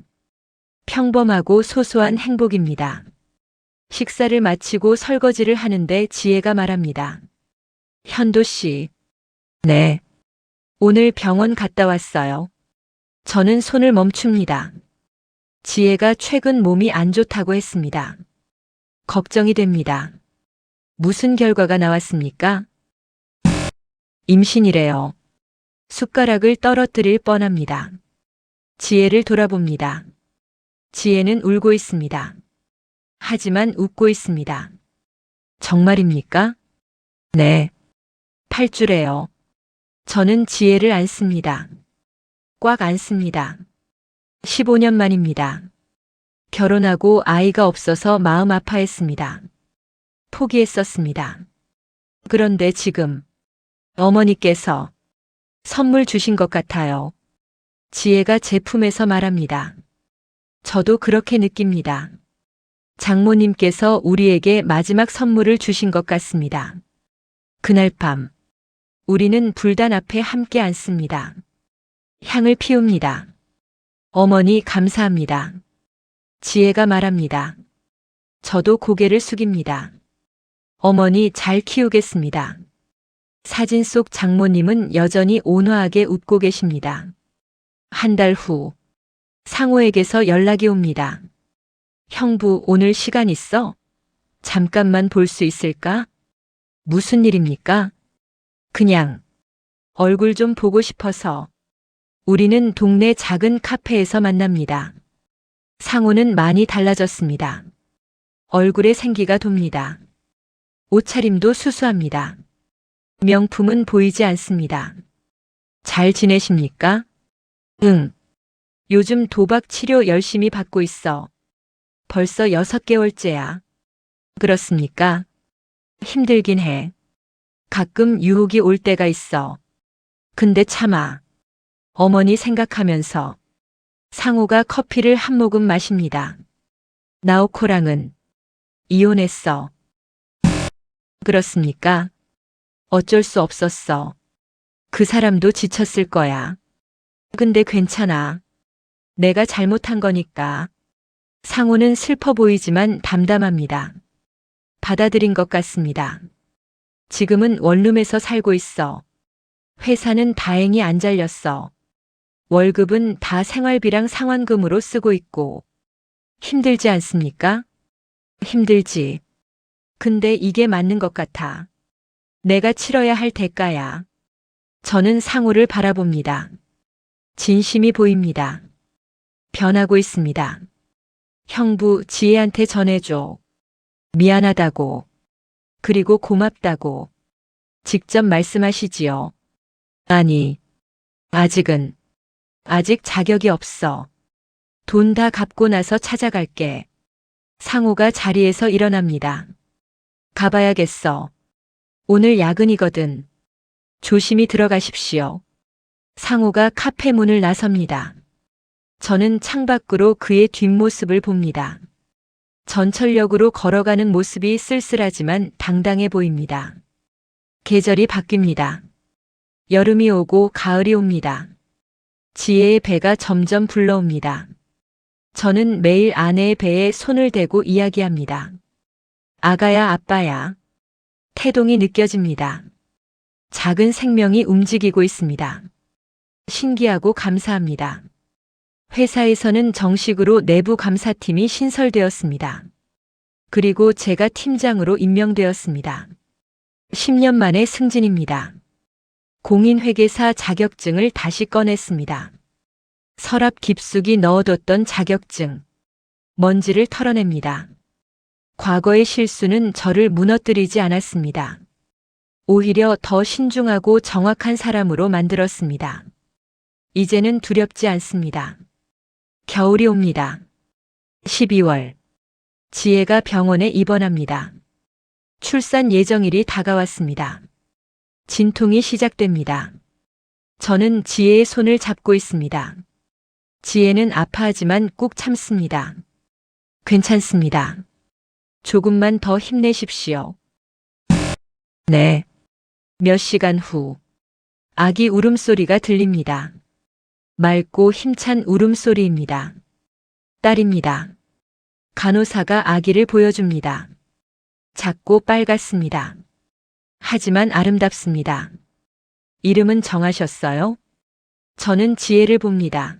Speaker 1: 평범하고 소소한 행복입니다. 식사를 마치고 설거지를 하는데 지혜가 말합니다. 현도 씨. 네. 오늘 병원 갔다 왔어요. 저는 손을 멈춥니다. 지혜가 최근 몸이 안 좋다고 했습니다. 걱정이 됩니다. 무슨 결과가 나왔습니까? 임신이래요. 숟가락을 떨어뜨릴 뻔합니다. 지혜를 돌아봅니다. 지혜는 울고 있습니다. 하지만 웃고 있습니다. 정말입니까? 네. 8주래요. 저는 지혜를 안습니다. 꽉 안습니다. 15년 만입니다. 결혼하고 아이가 없어서 마음 아파했습니다. 포기했었습니다. 그런데 지금 어머니께서 선물 주신 것 같아요. 지혜가 제 품에서 말합니다. 저도 그렇게 느낍니다. 장모님께서 우리에게 마지막 선물을 주신 것 같습니다. 그날 밤, 우리는 불단 앞에 함께 앉습니다. 향을 피웁니다. 어머니 감사합니다. 지혜가 말합니다. 저도 고개를 숙입니다. 어머니 잘 키우겠습니다. 사진 속 장모님은 여전히 온화하게 웃고 계십니다. 한 달 후, 상호에게서 연락이 옵니다. 형부, 오늘 시간 있어? 잠깐만 볼 수 있을까? 무슨 일입니까? 그냥 얼굴 좀 보고 싶어서. 우리는 동네 작은 카페에서 만납니다. 상호는 많이 달라졌습니다. 얼굴에 생기가 돕니다. 옷차림도 수수합니다. 명품은 보이지 않습니다. 잘 지내십니까? 응. 요즘 도박 치료 열심히 받고 있어. 벌써 6개월째야. 그렇습니까? 힘들긴 해. 가끔 유혹이 올 때가 있어. 근데 참아. 어머니 생각하면서 상우가 커피를 한 모금 마십니다. 나오코랑은 이혼했어. 그렇습니까? 어쩔 수 없었어. 그 사람도 지쳤을 거야. 근데 괜찮아. 내가 잘못한 거니까. 상우는 슬퍼 보이지만 담담합니다. 받아들인 것 같습니다. 지금은 원룸에서 살고 있어. 회사는 다행히 안 잘렸어. 월급은 다 생활비랑 상환금으로 쓰고 있고. 힘들지 않습니까? 힘들지. 근데 이게 맞는 것 같아. 내가 치러야 할 대가야. 저는 상우를 바라봅니다. 진심이 보입니다. 변하고 있습니다. 형부 지혜한테 전해줘. 미안하다고. 그리고 고맙다고. 직접 말씀하시지요. 아니, 아직은. 아직 자격이 없어. 돈 다 갚고 나서 찾아갈게. 상우가 자리에서 일어납니다. 가봐야겠어. 오늘 야근이거든. 조심히 들어가십시오. 상우가 카페 문을 나섭니다. 저는 창밖으로 그의 뒷모습을 봅니다. 전철역으로 걸어가는 모습이 쓸쓸하지만 당당해 보입니다. 계절이 바뀝니다. 여름이 오고 가을이 옵니다. 지혜의 배가 점점 불러옵니다. 저는 매일 아내의 배에 손을 대고 이야기합니다. 아가야, 아빠야. 태동이 느껴집니다. 작은 생명이 움직이고 있습니다. 신기하고 감사합니다. 회사에서는 정식으로 내부 감사팀이 신설되었습니다. 그리고 제가 팀장으로 임명되었습니다. 10년 만의 승진입니다. 공인회계사 자격증을 다시 꺼냈습니다. 서랍 깊숙이 넣어뒀던 자격증. 먼지를 털어냅니다. 과거의 실수는 저를 무너뜨리지 않았습니다. 오히려 더 신중하고 정확한 사람으로 만들었습니다. 이제는 두렵지 않습니다. 겨울이 옵니다. 12월. 지혜가 병원에 입원합니다. 출산 예정일이 다가왔습니다. 진통이 시작됩니다. 저는 지혜의 손을 잡고 있습니다. 지혜는 아파하지만 꾹 참습니다. 괜찮습니다. 조금만 더 힘내십시오. 네. 몇 시간 후, 아기 울음소리가 들립니다. 맑고 힘찬 울음소리입니다. 딸입니다. 간호사가 아기를 보여줍니다. 작고 빨갛습니다. 하지만 아름답습니다. 이름은 정하셨어요? 저는 지혜를 봅니다.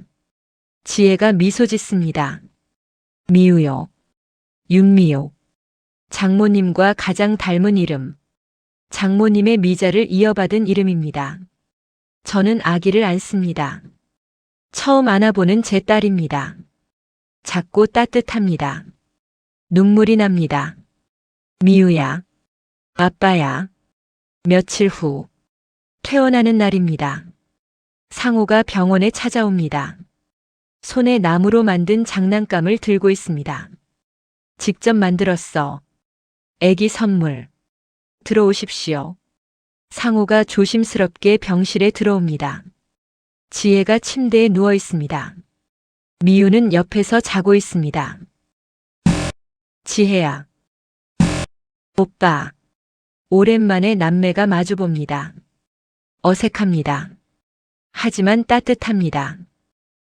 Speaker 1: 지혜가 미소 짓습니다. 미우요. 윤미요. 장모님과 가장 닮은 이름. 장모님의 미자를 이어받은 이름입니다. 저는 아기를 안습니다. 처음 안아보는 제 딸입니다. 작고 따뜻합니다. 눈물이 납니다. 미우야. 아빠야. 며칠 후. 퇴원하는 날입니다. 상우가 병원에 찾아옵니다. 손에 나무로 만든 장난감을 들고 있습니다. 직접 만들었어. 애기 선물. 들어오십시오. 상우가 조심스럽게 병실에 들어옵니다. 지혜가 침대에 누워 있습니다. 미우는 옆에서 자고 있습니다. 지혜야. 오빠. 오랜만에 남매가 마주봅니다. 어색합니다. 하지만 따뜻합니다.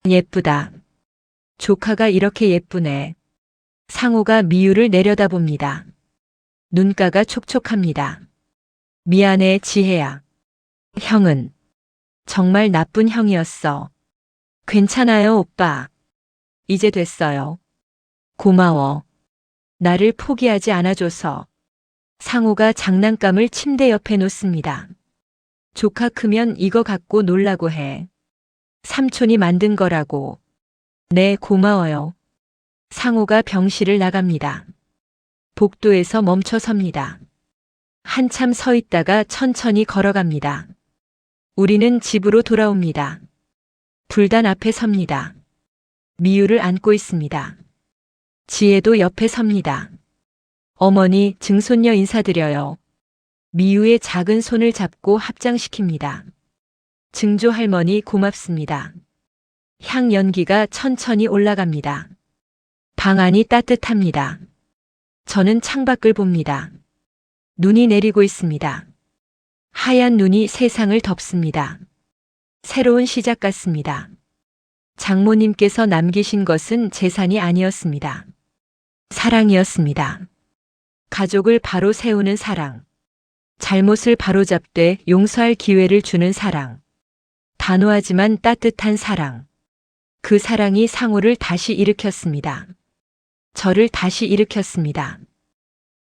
Speaker 1: 예쁘다. 조카가 이렇게 예쁘네. 상우가 미우를 내려다봅니다. 눈가가 촉촉합니다. 미안해, 지혜야. 형은 정말 나쁜 형이었어. 괜찮아요, 오빠. 이제 됐어요. 고마워. 나를 포기하지 않아줘서. 상우가 장난감을 침대 옆에 놓습니다. 조카 크면 이거 갖고 놀라고 해. 삼촌이 만든 거라고. 네, 고마워요. 상우가 병실을 나갑니다. 복도에서 멈춰 섭니다. 한참 서 있다가 천천히 걸어갑니다. 우리는 집으로 돌아옵니다. 불단 앞에 섭니다. 미우를 안고 있습니다. 지혜도 옆에 섭니다. 어머니, 증손녀 인사드려요. 미유의 작은 손을 잡고 합장시킵니다. 증조 할머니 고맙습니다. 향 연기가 천천히 올라갑니다. 방 안이 따뜻합니다. 저는 창밖을 봅니다. 눈이 내리고 있습니다. 하얀 눈이 세상을 덮습니다. 새로운 시작 같습니다. 장모님께서 남기신 것은 재산이 아니었습니다. 사랑이었습니다. 가족을 바로 세우는 사랑. 잘못을 바로잡되 용서할 기회를 주는 사랑. 단호하지만 따뜻한 사랑. 그 사랑이 상호를 다시 일으켰습니다. 저를 다시 일으켰습니다.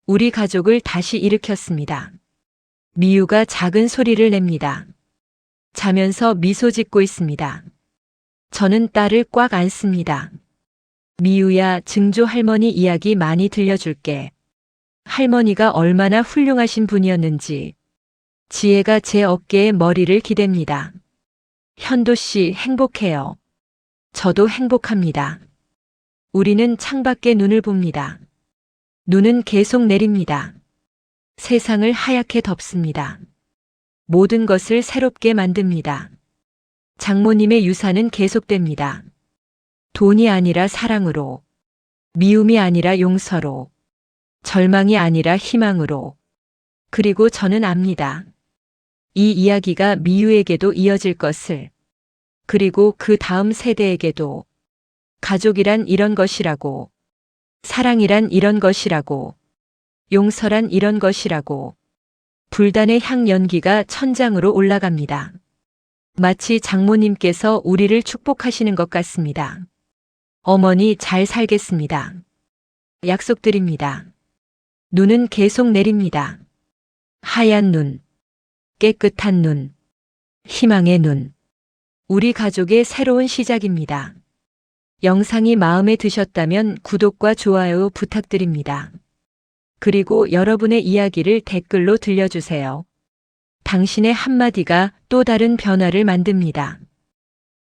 Speaker 1: 우리 가족을 다시 일으켰습니다. 미유가 작은 소리를 냅니다. 자면서 미소 짓고 있습니다. 저는 딸을 꽉 안습니다. 미유야, 증조 할머니 이야기 많이 들려줄게. 할머니가 얼마나 훌륭하신 분이었는지. 지혜가 제 어깨에 머리를 기댑니다. 현도 씨 행복해요. 저도 행복합니다. 우리는 창밖에 눈을 봅니다. 눈은 계속 내립니다. 세상을 하얗게 덮습니다. 모든 것을 새롭게 만듭니다. 장모님의 유산은 계속됩니다. 돈이 아니라 사랑으로, 미움이 아니라 용서로, 절망이 아니라 희망으로. 그리고 저는 압니다. 이 이야기가 미유에게도 이어질 것을. 그리고 그 다음 세대에게도. 가족이란 이런 것이라고. 사랑이란 이런 것이라고. 용서란 이런 것이라고. 불단의 향 연기가 천장으로 올라갑니다. 마치 장모님께서 우리를 축복하시는 것 같습니다. 어머니 잘 살겠습니다. 약속드립니다. 눈은 계속 내립니다. 하얀 눈, 깨끗한 눈, 희망의 눈. 우리 가족의 새로운 시작입니다. 영상이 마음에 드셨다면 구독과 좋아요 부탁드립니다. 그리고 여러분의 이야기를 댓글로 들려주세요. 당신의 한마디가 또 다른 변화를 만듭니다.